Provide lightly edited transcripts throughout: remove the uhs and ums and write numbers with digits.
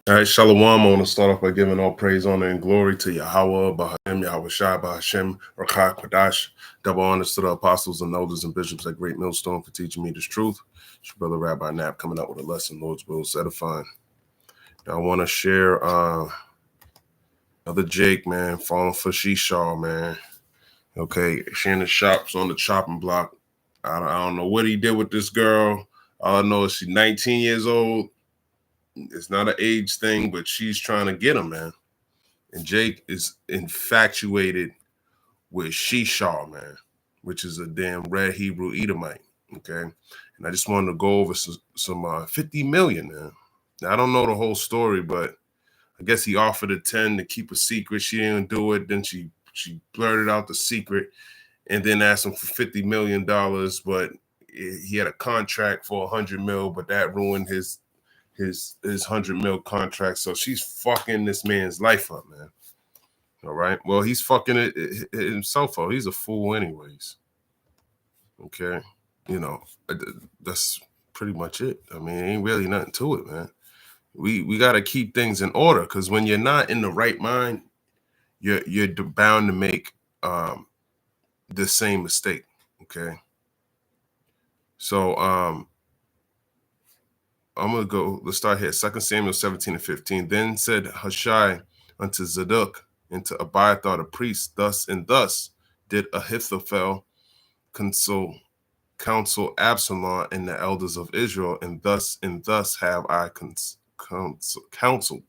All right, Shalom. I want to start off by giving all praise, honor, and glory to Yahweh, Bahashem, Yahweh Shai, Bahashem, Rakah, Quadash. Double honors to the apostles and elders and bishops at Great Millstone for teaching me this truth. It's your brother Rabbi Knapp coming out with a lesson, Lord's will, edifying. Now, I want to share another Jake, man, falling for Shesau, man. Okay, Shannon Shops on the chopping block. I don't know what he did with this girl. All I know is she's 19 years old. It's not an age thing, but she's trying to get him, man. And Jake is infatuated with Shesau, man, which is a damn red Hebrew Edomite, okay? And I just wanted to go over some 50 million, man. Now, I don't know the whole story, but I guess he offered her 10 to keep a secret. She didn't do it. Then she blurted out the secret and then asked him for $50 million, but he had a contract for 100 mil, but that ruined his 100 mil contract. So she's fucking this man's life up, man. All right. Well, he's fucking it himself up. He's a fool anyways. Okay. You know, that's pretty much it. I mean, ain't really nothing to it, man. We got to keep things in order, because when you're not in the right mind, you're bound to make the same mistake. Okay. So I'm going to go, let's start here. 2 Samuel 17 and 15. Then said Hushai unto Zadok and to Abiathar the priest, thus and thus did Ahithophel counsel Absalom and the elders of Israel, and thus have I counseled.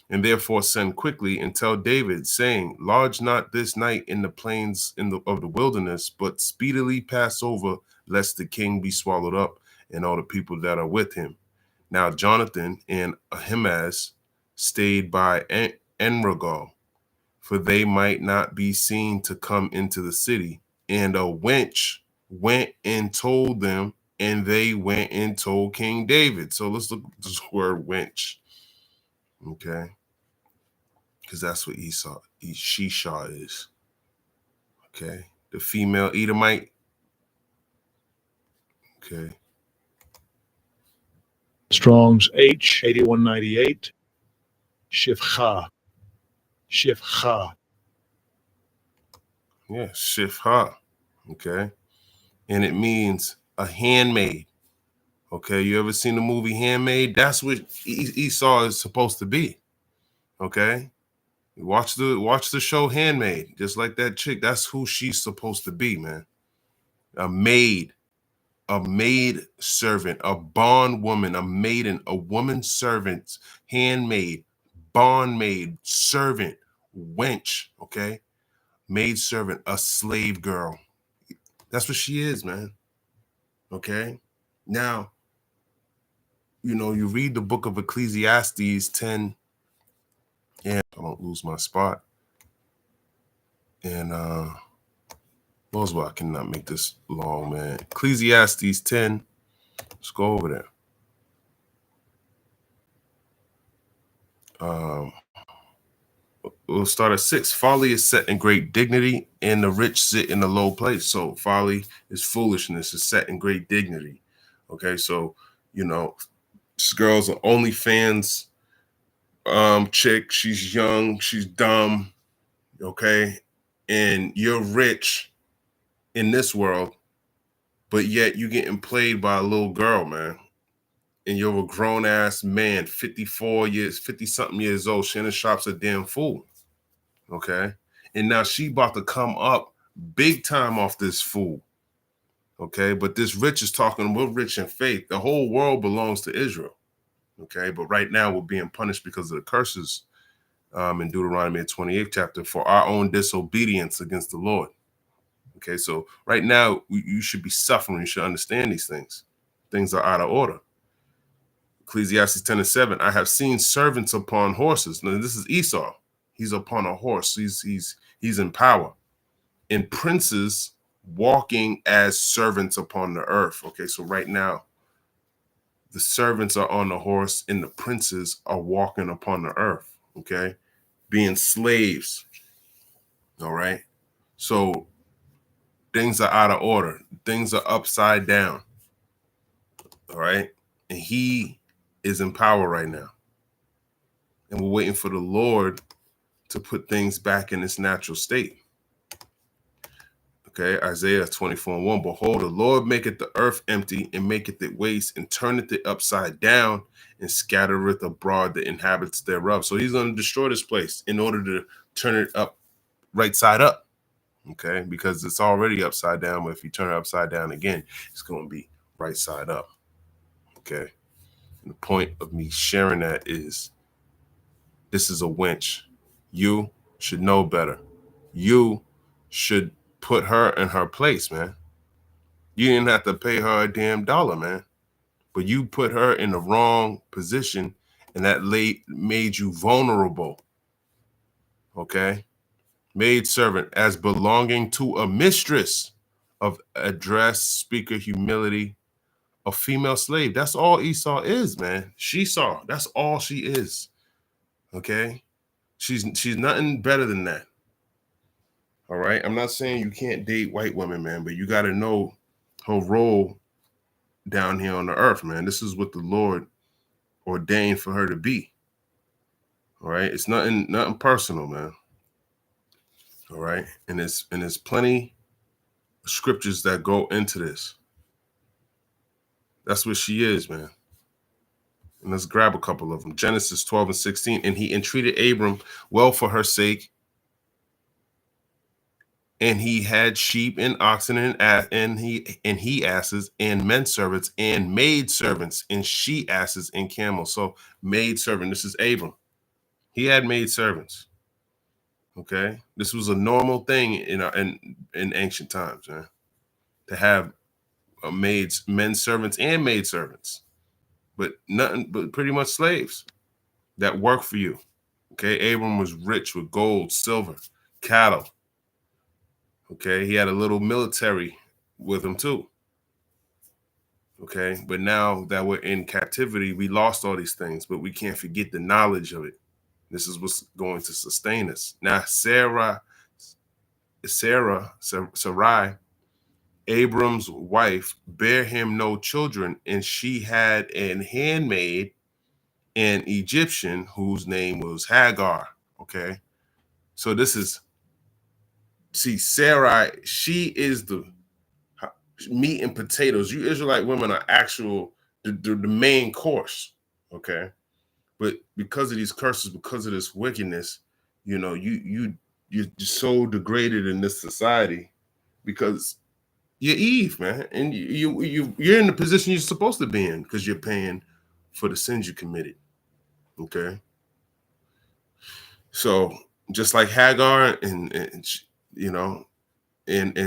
And therefore send quickly and tell David, saying, lodge not this night in the plains of the wilderness, but speedily pass over, lest the king be swallowed up, and all the people that are with him. Now Jonathan and Ahimaaz stayed by Enrogel, for they might not be seen to come into the city. And a wench went and told them, and they went and told King David. So let's look at this word wench, okay? Because that's what Shesau is, okay? The female Edomite, okay? Strong's H 8198. Shifcha. Yeah, Shifha, okay? And it means a handmaid, okay? You ever seen the movie Handmaid? That's what Esau is supposed to be, okay? Watch the show Handmaid, just like that chick. That's who she's supposed to be, man. A maid servant, a bondwoman, a maiden, a woman servant, handmaid, bondmaid, servant, wench, okay? Maid servant, a slave girl. That's what she is, man. Okay? Now, you know, you read the book of Ecclesiastes 10, and I don't lose my spot. And Boswell, I cannot make this long, man. Ecclesiastes 10. Let's go over there. We'll start at 6. Folly is set in great dignity, and the rich sit in a low place. So folly is foolishness, is set in great dignity. Okay, so you know, this girl's an OnlyFans chick. She's young, she's dumb. Okay, and you're rich in this world, but yet you're getting played by a little girl, man. And you're a grown-ass man, 50-something years old. Shannon Sharp's a damn fool, okay? And now she about to come up big time off this fool, okay? But this rich is talking, we're rich in faith. The whole world belongs to Israel, okay? But right now we're being punished because of the curses in Deuteronomy 28th chapter for our own disobedience against the Lord, okay? So right now you should be suffering. You should understand these things. Things are out of order. Ecclesiastes 10 and 7, I have seen servants upon horses. Now, this is Esau. He's upon a horse. He's in power. And princes walking as servants upon the earth. Okay, so right now, the servants are on the horse and the princes are walking upon the earth. Okay, being slaves. All right. So things are out of order. Things are upside down. All right. And he is in power right now. And we're waiting for the Lord to put things back in its natural state. Okay, Isaiah 24:1. Behold, the Lord maketh the earth empty, and maketh it waste, and turneth it upside down, and scattereth abroad the inhabitants thereof. So he's going to destroy this place in order to turn it up right side up. Okay, because it's already upside down, but if you turn it upside down again, it's going to be right side up. Okay, and the point of me sharing that is this is a wench. You should know better. You should put her in her place, man. You didn't have to pay her a damn dollar, man. But you put her in the wrong position, and that made you vulnerable. Okay? Maid servant as belonging to a mistress of address, speaker, humility, a female slave. That's all Esau is, man. She saw. That's all she is. Okay? She's nothing better than that. All right? I'm not saying you can't date white women, man, but you got to know her role down here on the earth, man. This is what the Lord ordained for her to be. All right? It's nothing personal, man. All right? And there's plenty of scriptures that go into this. That's what she is, man. And let's grab a couple of them. Genesis 12:16. And he entreated Abram well for her sake. And he had sheep and oxen and he asses and men servants and maid servants and she asses and camels. So maid servant, this is Abram. He had maid servants. Okay, this was a normal thing in ancient times, man, to have men servants and maid servants, but nothing but pretty much slaves that work for you. Okay, Abram was rich with gold, silver, cattle. Okay, he had a little military with him too. Okay, but now that we're in captivity, we lost all these things, but we can't forget the knowledge of it. This is what's going to sustain us. Now, Sarai, Abram's wife, bare him no children, and she had an handmaid, an Egyptian, whose name was Hagar. Okay, so Sarai, she is the meat and potatoes. You Israelite women are the main course. Okay, but because of these curses, because of this wickedness, you're so degraded in this society because you're Eve, man, and you're in the position you're supposed to be in because you're paying for the sins you committed. Okay, so just like Hagar and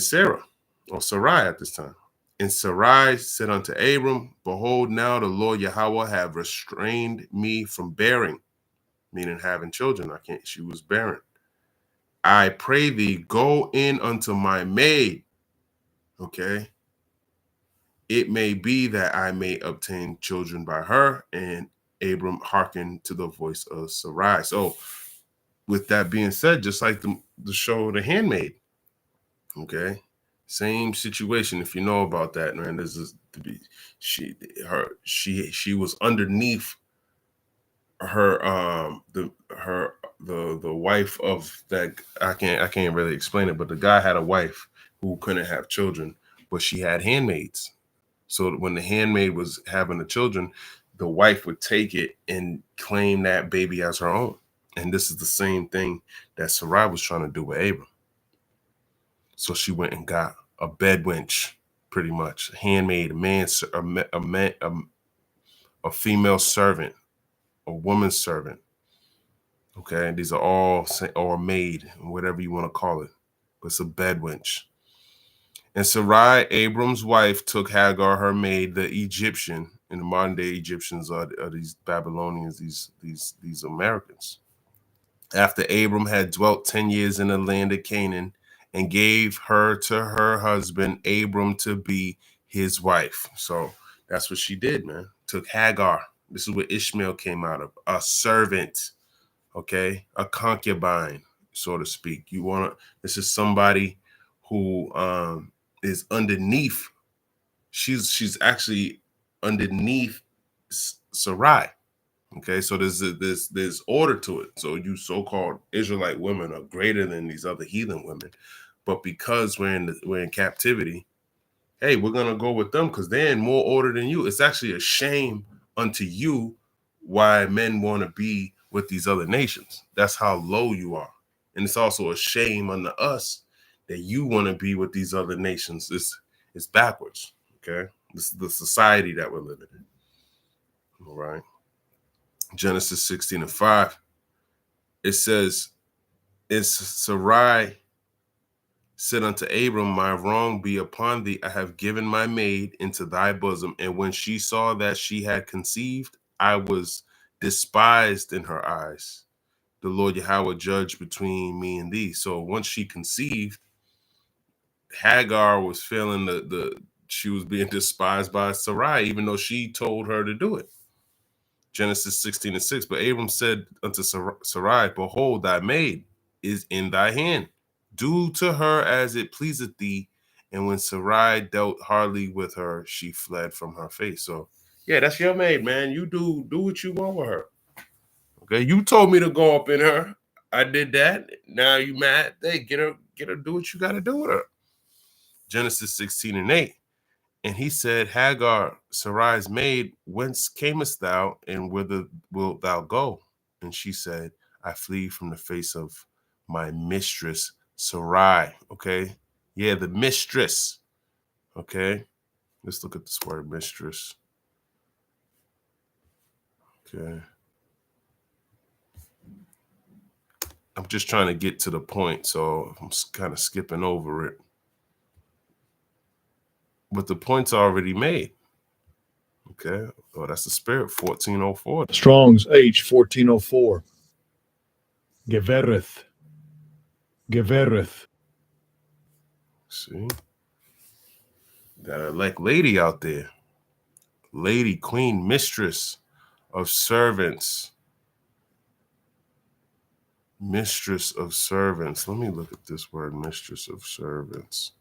Sarah or Sarai at this time. And Sarai said unto Abram, behold, now the Lord Yahweh have restrained me from bearing, meaning having children. She was barren. I pray thee, go in unto my maid. Okay. It may be that I may obtain children by her. And Abram hearkened to the voice of Sarai. So with that being said, just like the show The Handmaid, okay, same situation. If you know about that, man, this is to be she was underneath her the wife of that I can't really explain it, but the guy had a wife who couldn't have children, but she had handmaids. So when the handmaid was having the children, the wife would take it and claim that baby as her own. And this is the same thing that Sarai was trying to do with Abram. So she went and got a bed wench, pretty much, a handmaid, a female servant, a woman servant. Okay, these are all or maid, whatever you want to call it, but it's a bed wench. And Sarai, Abram's wife, took Hagar, her maid, the Egyptian. In the modern day, Egyptians are these Babylonians, these Americans. After Abram had dwelt 10 years in the land of Canaan, and gave her to her husband Abram to be his wife. So that's what she did, man. Took Hagar. This is where Ishmael came out of. A servant, okay? A concubine, so to speak. This is somebody who is underneath. She's actually underneath Sarai, Okay, so there's order to it. So you so-called Israelite women are greater than these other heathen women, but because we're in captivity, hey, we're gonna go with them because they're in more order than you. It's actually a shame unto you why men want to be with these other nations. That's how low you are, and it's also a shame unto us that you want to be with these other nations. It's backwards. Okay, this is the society that we're living in. All right. Genesis 16:5. It says, "It's Sarai said unto Abram, my wrong be upon thee. I have given my maid into thy bosom. And when she saw that she had conceived, I was despised in her eyes. The Lord Yahweh judged between me and thee." So once she conceived, Hagar was feeling she was being despised by Sarai, even though she told her to do it. Genesis 16:6. But Abram said unto Sarai, behold, thy maid is in thy hand. Do to her as it pleaseth thee. And when Sarai dealt hardly with her, she fled from her face. So, yeah, that's your maid, man. You do what you want with her. Okay, you told me to go up in her. I did that. Now you mad? Hey, get her, do what you got to do with her. Genesis 16:8. And he said, Hagar, Sarai's maid, whence camest thou, and whither wilt thou go? And she said, I flee from the face of my mistress, Sarai. Okay. Yeah, the mistress. Okay. Let's look at this word, mistress. Okay. I'm just trying to get to the point, so I'm kind of skipping over it. But the point's already made. Okay. Oh, that's the spirit, 1404. Strong's H 1404. Gevereth. Gevereth. See? Got an elect lady out there. Lady, queen, mistress of servants. Mistress of servants. Let me look at this word, mistress of servants.